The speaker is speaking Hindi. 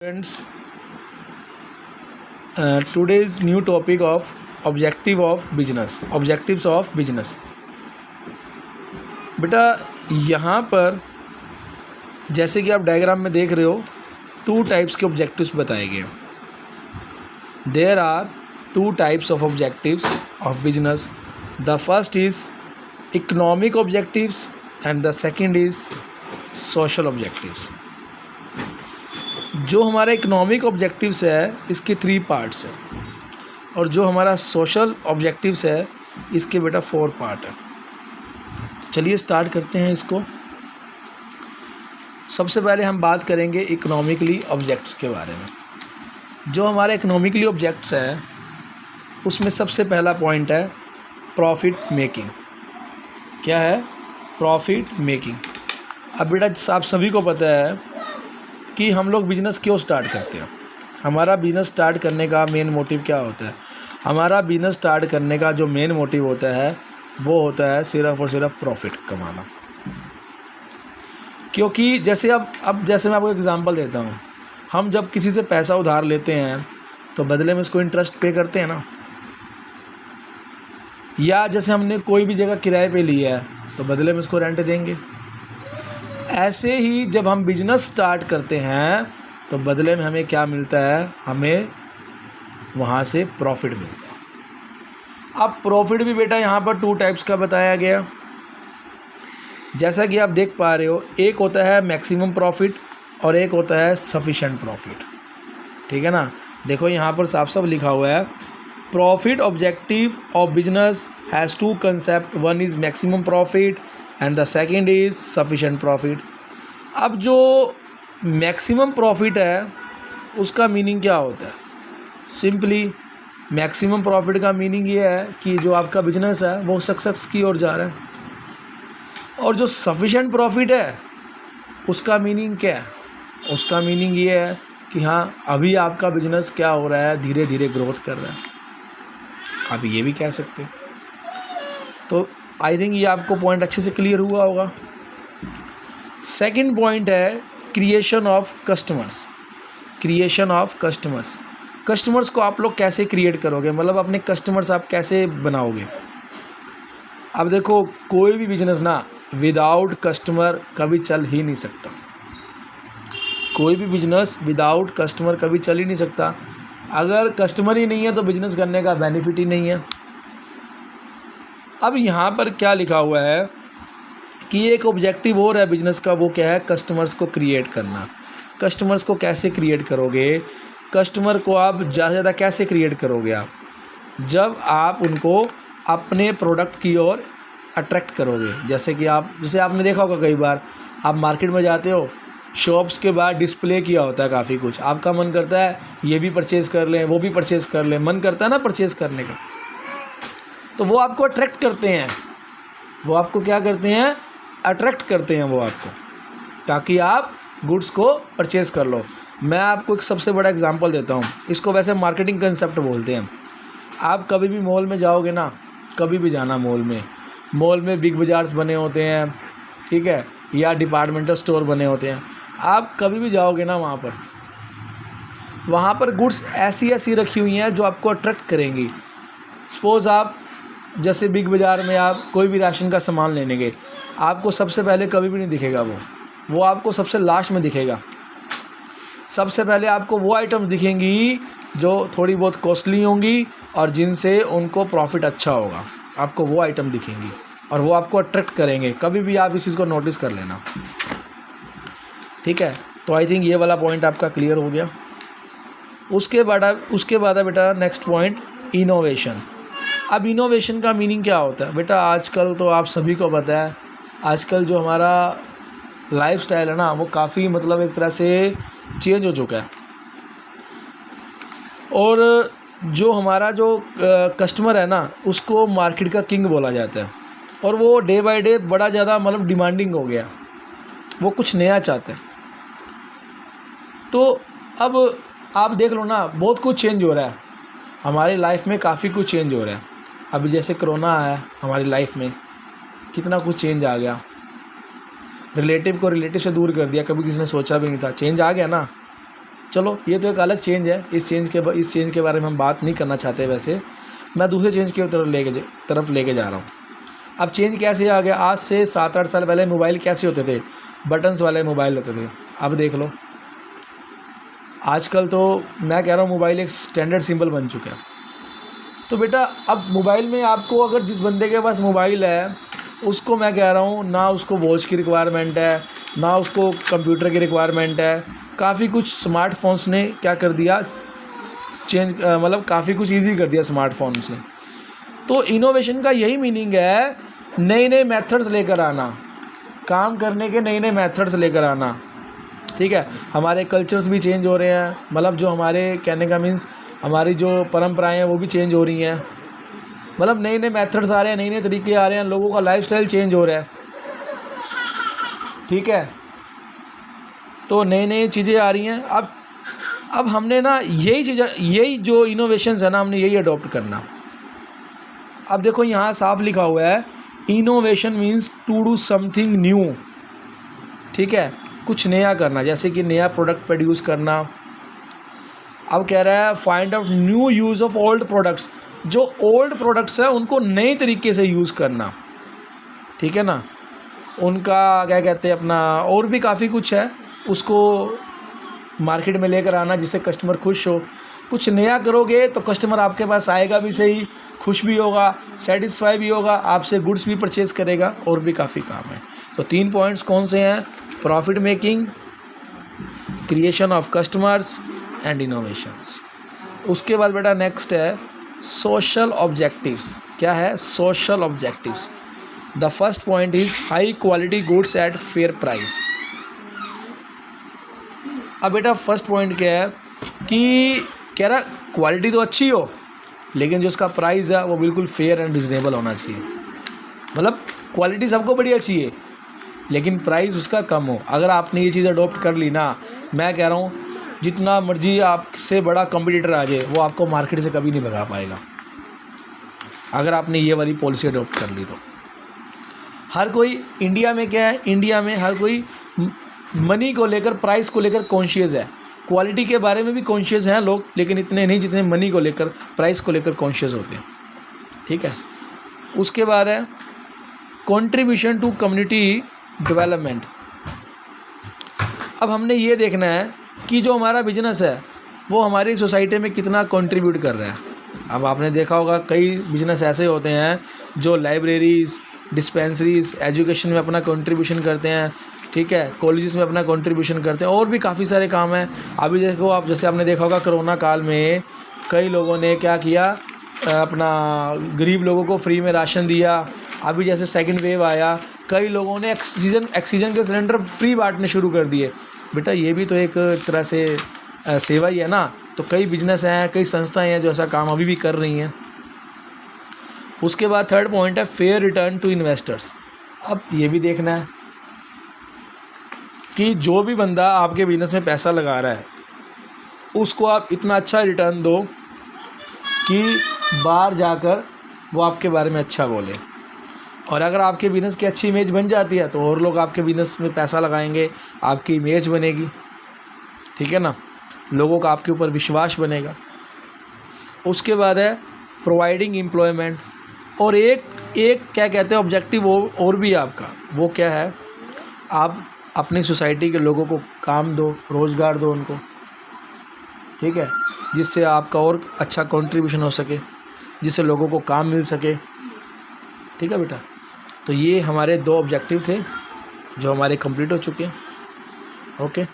Friends, today's new topic of objectives of business. बेटा यहाँ पर जैसे कि आप डायग्राम में देख रहे हो, टू टाइप्स के ऑब्जेक्टिव्स बताए गए हैं। There are two types of objectives of business. The first is economic objectives and the second is social objectives. जो हमारा इकोनॉमिक ऑब्जेक्टिव्स है इसके 3 पार्ट्स हैं, और जो हमारा सोशल ऑब्जेक्टिव्स है इसके बेटा 4 पार्ट है। चलिए स्टार्ट करते हैं इसको। सबसे पहले हम बात करेंगे इकोनॉमिकली ऑब्जेक्ट्स के बारे में। जो हमारे इकोनॉमिकली ऑब्जेक्ट्स हैं उसमें सबसे पहला पॉइंट है प्रॉफिट मेकिंग। क्या है? Profit making. अब बेटा आप सभी को पता है कि हम लोग बिज़नेस क्यों स्टार्ट करते हैं। हमारा बिज़नेस स्टार्ट करने का मेन मोटिव क्या होता है? हमारा बिज़नेस स्टार्ट करने का जो मेन मोटिव होता है वो होता है सिर्फ़ और सिर्फ प्रॉफिट कमाना। क्योंकि जैसे अब जैसे मैं आपको एग्जांपल देता हूँ, हम जब किसी से पैसा उधार लेते हैं तो बदले में उसको इंटरेस्ट पे करते हैं ना, या जैसे हमने कोई भी जगह किराए पे ली है तो बदले में उसको रेंट देंगे। ऐसे ही जब हम बिजनेस स्टार्ट करते हैं तो बदले में हमें क्या मिलता है? हमें वहाँ से प्रॉफिट मिलता है। अब प्रॉफिट भी बेटा यहाँ पर 2 टाइप्स का बताया गया। जैसा कि आप देख पा रहे हो, एक होता है मैक्सिमम प्रॉफिट और एक होता है सफिशेंट प्रॉफिट। ठीक है ना? देखो यहाँ पर साफ साफ लिखा हुआ है, profit objective of business has 2 concept, one is maximum profit and the second is sufficient profit. अब जो मैक्सिमम प्रॉफिट है उसका मीनिंग क्या होता है? सिंपली मैक्सिमम प्रॉफिट का मीनिंग ये है कि जो आपका बिजनेस है वो सक्सेस की ओर जा रहा है, और जो सफिशेंट प्रॉफिट है उसका मीनिंग क्या है? उसका मीनिंग ये है कि हाँ, अभी आपका बिजनेस क्या हो रहा है, धीरे धीरे ग्रोथ कर रहा है। आप ये भी कह सकते हो। तो आई थिंक ये आपको पॉइंट अच्छे से क्लियर हुआ होगा। सेकंड पॉइंट है creation of customers. Creation of customers. Customers को आप लोग कैसे क्रिएट करोगे, मतलब अपने कस्टमर्स आप कैसे बनाओगे? अब देखो, कोई भी बिजनेस ना विदाउट कस्टमर कभी चल ही नहीं सकता। कोई भी बिजनेस विदाउट कस्टमर कभी चल ही नहीं सकता। अगर कस्टमर ही नहीं है तो बिजनेस करने का बेनिफिट ही नहीं है। अब यहाँ पर क्या लिखा हुआ है कि एक ऑब्जेक्टिव और है बिजनेस का, वो क्या है? कस्टमर्स को क्रिएट करना। कस्टमर्स को कैसे क्रिएट करोगे? कस्टमर को आप ज़्यादा से ज़्यादा कैसे क्रिएट करोगे? आप जब आप उनको अपने प्रोडक्ट की ओर अट्रैक्ट करोगे। जैसे आपने देखा होगा, कई बार आप मार्केट में जाते हो, शॉप्स के बाद डिस्प्ले किया होता है काफ़ी कुछ, आपका मन करता है ये भी परचेज़ कर लें, वो भी परचेज़ कर लें, मन करता है ना परचेज़ करने का। तो वो आपको अट्रैक्ट करते हैं। वो आपको क्या करते हैं? अट्रैक्ट करते हैं वो आपको, ताकि आप गुड्स को परचेज़ कर लो। मैं आपको एक सबसे बड़ा एग्जांपल देता हूँ। इसको वैसे मार्केटिंग कंसेप्ट बोलते हैं। आप कभी भी मॉल में जाओगे ना, कभी भी जाना मॉल में बिग बाज़ार्स बने होते हैं, ठीक है, या डिपार्टमेंटल स्टोर बने होते हैं। आप कभी भी जाओगे ना वहाँ पर गुड्स ऐसी रखी हुई हैं जो आपको अट्रैक्ट करेंगी। सपोज़ आप जैसे बिग बाज़ार में आप कोई भी राशन का सामान लेने गए, आपको सबसे पहले कभी भी नहीं दिखेगा वो आपको सबसे लास्ट में दिखेगा। सबसे पहले आपको वो आइटम्स दिखेंगी जो थोड़ी बहुत कॉस्टली होंगी और जिनसे उनको प्रॉफिट अच्छा होगा। आपको वो आइटम दिखेंगी और वो आपको अट्रैक्ट करेंगे। कभी भी आप इस चीज़ को नोटिस कर लेना, ठीक है? तो आई थिंक ये वाला पॉइंट आपका क्लियर हो गया। उसके बाद बेटा नेक्स्ट पॉइंट इनोवेशन। अब इनोवेशन का मीनिंग क्या होता है? बेटा आजकल तो आप सभी को पता है, आजकल जो हमारा लाइफस्टाइल है ना वो काफ़ी मतलब एक तरह से चेंज हो चुका है, और जो हमारा जो कस्टमर है ना उसको मार्केट का किंग बोला जाता है, और वो डे बाय डे बड़ा ज़्यादा मतलब डिमांडिंग हो गया। वो कुछ नया चाहते हैं। तो अब आप देख लो ना, बहुत कुछ चेंज हो रहा है हमारी लाइफ में, काफ़ी कुछ चेंज हो रहा है। अभी जैसे कोरोना आया हमारी लाइफ में, कितना कुछ चेंज आ गया। रिलेटिव को रिलेटिव से दूर कर दिया, कभी किसी ने सोचा भी नहीं था। चेंज आ गया ना। चलो ये तो एक अलग चेंज है, इस चेंज के बारे में हम बात नहीं करना चाहते। वैसे मैं दूसरे चेंज की तरफ लेके जा रहा हूँ। अब चेंज कैसे आ गया, आज से 7-8 साल पहले मोबाइल कैसे होते थे, बटन्स वाले मोबाइल होते थे। अब देख लो आजकल तो मैं कह रहा हूँ मोबाइल एक स्टैंडर्ड सिंबल बन चुका है। तो बेटा अब मोबाइल में आपको, अगर जिस बंदे के पास मोबाइल है उसको मैं कह रहा हूँ ना उसको वॉच की रिक्वायरमेंट है, ना उसको कंप्यूटर की रिक्वायरमेंट है। काफ़ी कुछ स्मार्टफोन्स ने क्या कर दिया, मतलब काफ़ी कुछ ईजी कर दिया स्मार्टफोन्स ने। तो इनोवेशन का यही मीनिंग है, नए नए मेथड्स लेकर आना, काम करने के नए नए मेथड्स लेकर आना। ठीक है, हमारे कल्चर्स भी चेंज हो रहे हैं, मतलब जो हमारे कहने का मीन्स हमारी जो परंपराएं हैं वो भी चेंज हो रही हैं। मतलब नए नए मेथड्स आ रहे हैं, नए नए तरीके आ रहे हैं, लोगों का लाइफस्टाइल चेंज हो रहा है। ठीक है, तो नई नई चीज़ें आ रही हैं। अब हमने ना यही जो इनोवेशंस है ना, हमने यही अडॉप्ट करना। अब देखो यहाँ साफ लिखा हुआ है, innovation means to do something new. ठीक है, कुछ नया करना, जैसे कि नया प्रोडक्ट प्रोड्यूस करना। अब कह रहा है find out new use of old products, जो ओल्ड प्रोडक्ट्स हैं उनको नए तरीके से यूज़ करना। ठीक है ना, उनका क्या कहते हैं अपना, और भी काफ़ी कुछ है, उसको मार्केट में लेकर आना जिससे कस्टमर खुश हो। कुछ नया करोगे तो कस्टमर आपके पास आएगा भी सही, खुश भी होगा, सेटिस्फाई भी होगा, आपसे गुड्स भी परचेज़ करेगा, और भी काफ़ी काम है। तो 3 पॉइंट्स कौन से हैं, profit making, creation of customers and innovations. उसके बाद बेटा नेक्स्ट है सोशल ऑब्जेक्टिव्स। क्या है social objectives? The first point is high quality goods at fair price. अब बेटा फर्स्ट पॉइंट क्या है कि कह रहा क्वालिटी तो अच्छी हो, लेकिन जो उसका प्राइस है वो बिल्कुल फेयर एंड रिजनेबल होना चाहिए। मतलब क्वालिटी सबको बढ़िया चाहिए, लेकिन प्राइस उसका कम हो। अगर आपने ये चीज़ अडॉप्ट कर ली ना, मैं कह रहा हूँ जितना मर्जी आपसे बड़ा कंपटीटर आ जाए, वो आपको मार्केट से कभी नहीं भगा पाएगा, अगर आपने ये वाली पॉलिसी अडॉप्ट कर ली तो। हर कोई इंडिया में क्या है, इंडिया में हर कोई मनी को लेकर, प्राइस को लेकर कॉन्शियस है। क्वालिटी के बारे में भी कॉन्शियस हैं लोग, लेकिन इतने नहीं जितने मनी को लेकर, प्राइस को लेकर कॉन्शियस होते हैं। ठीक है, उसके बाद है कंट्रीब्यूशन टू कम्युनिटी डेवलपमेंट। अब हमने ये देखना है कि जो हमारा बिजनेस है वो हमारी सोसाइटी में कितना कंट्रीब्यूट कर रहा है। अब आपने देखा होगा कई बिजनेस ऐसे होते हैं जो लाइब्रेरीज़, डिस्पेंसरीज़, एजुकेशन में अपना कंट्रीब्यूशन करते हैं। ठीक है, कॉलेजेस में अपना कंट्रीब्यूशन करते हैं, और भी काफ़ी सारे काम हैं। अभी देखो आप, जैसे आपने देखा होगा कोरोना काल में कई लोगों ने क्या किया, अपना गरीब लोगों को फ्री में राशन दिया। अभी जैसे सेकंड वेव आया, कई लोगों ने ऑक्सीजन के सिलेंडर फ्री बांटने शुरू कर दिए। बेटा ये भी तो एक तरह से सेवा ही है ना। तो कई बिजनेस हैं, कई संस्थाएं हैं जो ऐसा काम अभी भी कर रही हैं। उसके बाद थर्ड पॉइंट है फेयर रिटर्न टू इन्वेस्टर्स। अब ये भी देखना है कि जो भी बंदा आपके बिजनेस में पैसा लगा रहा है उसको आप इतना अच्छा रिटर्न दो कि बाहर जाकर वो आपके बारे में अच्छा बोले। और अगर आपके बिज़नेस की अच्छी इमेज बन जाती है तो और लोग आपके बिज़नेस में पैसा लगाएंगे, आपकी इमेज बनेगी। ठीक है ना, लोगों का आपके ऊपर विश्वास बनेगा। उसके बाद है प्रोवाइडिंग एम्प्लॉयमेंट। और एक क्या कहते हैं ऑब्जेक्टिव और भी आपका, वो क्या है, आप अपनी सोसाइटी के लोगों को काम दो, रोज़गार दो उनको। ठीक है, जिससे आपका और अच्छा कंट्रीब्यूशन हो सके, जिससे लोगों को काम मिल सके। ठीक है बेटा, तो ये हमारे 2 ऑब्जेक्टिव थे जो हमारे कंप्लीट हो चुके हैं। ओके।